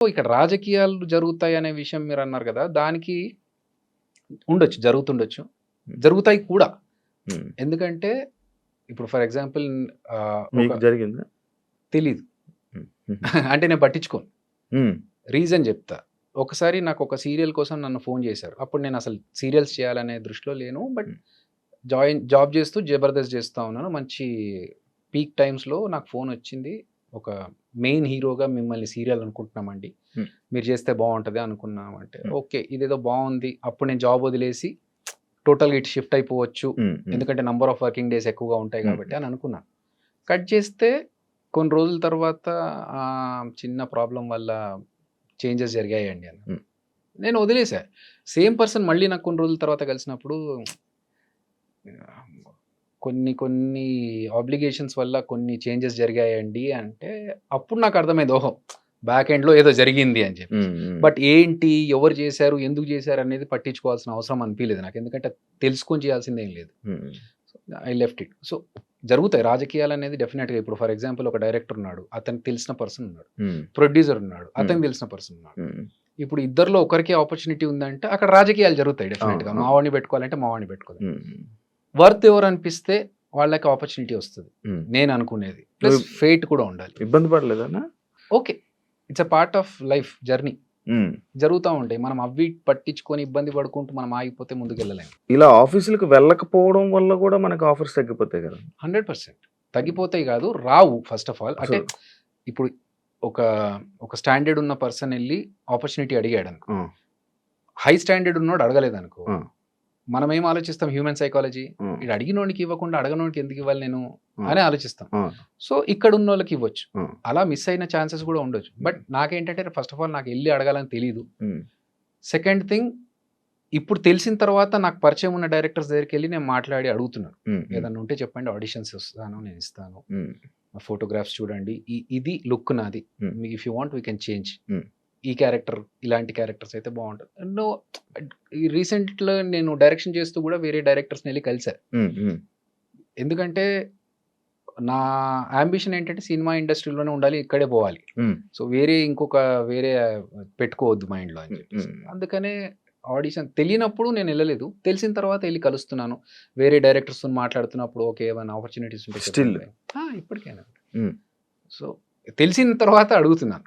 ఇక్కడ రాజకీయాలు జరుగుతాయి అనే విషయం మీరు అన్నారు కదా! దానికి ఉండొచ్చు. జరుగుతుండొచ్చు. జరుగుతాయి కూడా. ఎందుకంటే ఇప్పుడు ఫర్ ఎగ్జాంపుల్ మీకు జరిగిందా? తెలీదు. అంటే నేను పట్టించుకోను. రీజన్ చెప్తా. ఒకసారి నాకు ఒక సీరియల్ కోసం నన్ను ఫోన్ చేశారు. అప్పుడు నేను అసలు సీరియల్స్ చేయాలనే దృష్టిలో లేను. బట్ జాబ్ చేస్తూ జబర్దస్త్ చేస్తా ఉన్నాను. మంచి పీక్ టైమ్స్‌లో నాకు ఫోన్ వచ్చింది. ఒక మెయిన్ హీరోగా మిమ్మల్ని సీరియల్ అనుకుంటున్నామండి. మీరు చేస్తే బాగుంటది అనుకున్నాం అంటే, ఓకే ఇదేదో బాగుంది. అప్పుడు నేను జాబ్ వదిలేసి టోటల్‌గా ఇటు షిఫ్ట్ అయిపోవచ్చు. ఎందుకంటే నంబర్ ఆఫ్ వర్కింగ్ డేస్ ఎక్కువగా ఉంటాయి కాబట్టి అని అనుకున్నాను. కట్ చేస్తే కొన్ని రోజుల తర్వాత చిన్న ప్రాబ్లం వల్ల చేంజెస్ జరిగాయండి అని. నేను వదిలేసా. సేమ్ పర్సన్ మళ్ళీ నాకు కొన్ని రోజుల తర్వాత కలిసినప్పుడు కొన్ని ఆబ్లిగేషన్స్ వల్ల కొన్ని చేంజెస్ జరిగాయండి అంటే, అప్పుడు నాకు అర్థమైంది ఓహో! బ్యాక్ ఎండ్‌లో ఏదో జరిగింది అని చెప్పి. బట్ ఏంటి, ఎవరు చేశారు, ఎందుకు చేశారు అనేది పట్టించుకోవాల్సిన అవసరం అనిపియలేదు నాకు. ఎందుకంటే తెలుసుకొని చేయాల్సిందేం లేదు. I left it. సో జరుగుతాయి రాజకీయాలు అనేది డెఫినెట్‌గా. ఇప్పుడు ఫర్ ఎగ్జాంపుల్ ఒక డైరెక్టర్ ఉన్నాడు. అతనికి తెలిసిన పర్సన్ ఉన్నాడు. ప్రొడ్యూసర్ ఉన్నాడు. అతనికి తెలిసిన పర్సన్ ఉన్నాడు. ఇప్పుడు ఇద్దరిలో ఒకరికే ఆపర్చునిటీ ఉందంటే అక్కడ రాజకీయాలు జరుగుతాయి డెఫినెట్‌గా. మావాడిని పెట్టుకోవాలంటే మావాడిని పెట్టుకోవాలి. వర్త్ ఎవరు అనిపిస్తే వాళ్ళకి ఆపర్చునిటీ వస్తుంది. నేను అనుకునేది. ప్లస్ ఫేట్ కూడా ఉండాలి. ఇబ్బంది పడలేదన్నా? Okay. It's a part of life journey. జరుగుతూ ఉంటాయి. మనం అవి పట్టించుకొని ఇబ్బంది పడుకుంటూ మనం ఆగిపోతే ముందుకెళ్ళలేము. ఇలా ఆఫీసులకు వెళ్ళకపోవడం వల్ల కూడా మనకు ఆఫర్స్ తగ్గిపోతాయి కదా? 100% తగ్గిపోతాయి కాదు, రావు. ఫస్ట్ ఆఫ్ ఆల్ అంటే ఇప్పుడు ఒక స్టాండర్డ్ ఉన్న పర్సన్ వెళ్ళి ఆపర్చునిటీ అడిగాడు అనుకో, హై స్టాండర్డ్ ఉన్నోడు అడగలేదు అనుకో, మనం ఏం ఆలోచిస్తాం? హ్యూమన్ సైకాలజీ, ఇది అడిగినోడికి ఇవ్వకుండా అడగనోడికి ఎందుకు ఇవ్వాలి నేను అని ఆలోచిస్తాం. సో ఇక్కడ ఉన్న వాళ్ళకి ఇవ్వచ్చు. అలా మిస్ అయిన ఛాన్సెస్ కూడా ఉండొచ్చు. బట్ నాకేంటంటే ఫస్ట్ ఆఫ్ ఆల్ నాకు వెళ్ళి అడగాలని తెలియదు. సెకండ్ థింగ్, ఇప్పుడు తెలిసిన తర్వాత నాకు పరిచయం ఉన్న డైరెక్టర్స్ దగ్గరికి వెళ్ళి నేను మాట్లాడి అడుగుతున్నాను. ఏదన్నా ఉంటే చెప్పండి, ఆడిషన్స్ వస్తాను, నేను ఇస్తాను, ఫోటోగ్రాఫ్స్ చూడండి, ఇది లుక్ నాది, if you want we can change, ఈ క్యారెక్టర్ ఇలాంటి క్యారెక్టర్స్ అయితే బాగుంటుంది. నో, రీసెంట్లో నేను డైరెక్షన్ చేస్తూ కూడా వేరే డైరెక్టర్స్ని వెళ్ళి కలిసారు. ఎందుకంటే నా అంబిషన్ ఏంటంటే సినిమా ఇండస్ట్రీలోనే ఉండాలి, ఇక్కడే పోవాలి. సో వేరే పెట్టుకోవద్దు మైండ్లో అని చెప్పి. అందుకనే ఆడిషన్ తెలియనప్పుడు నేను వెళ్ళలేదు. తెలిసిన తర్వాత వెళ్ళి కలుస్తున్నాను. వేరే డైరెక్టర్స్ మాట్లాడుతున్నప్పుడు ఓకే ఏమైనా ఆపర్చునిటీస్ ఉంటే ఇప్పటికైనా. సో తెలిసిన తర్వాత అడుగుతున్నాను.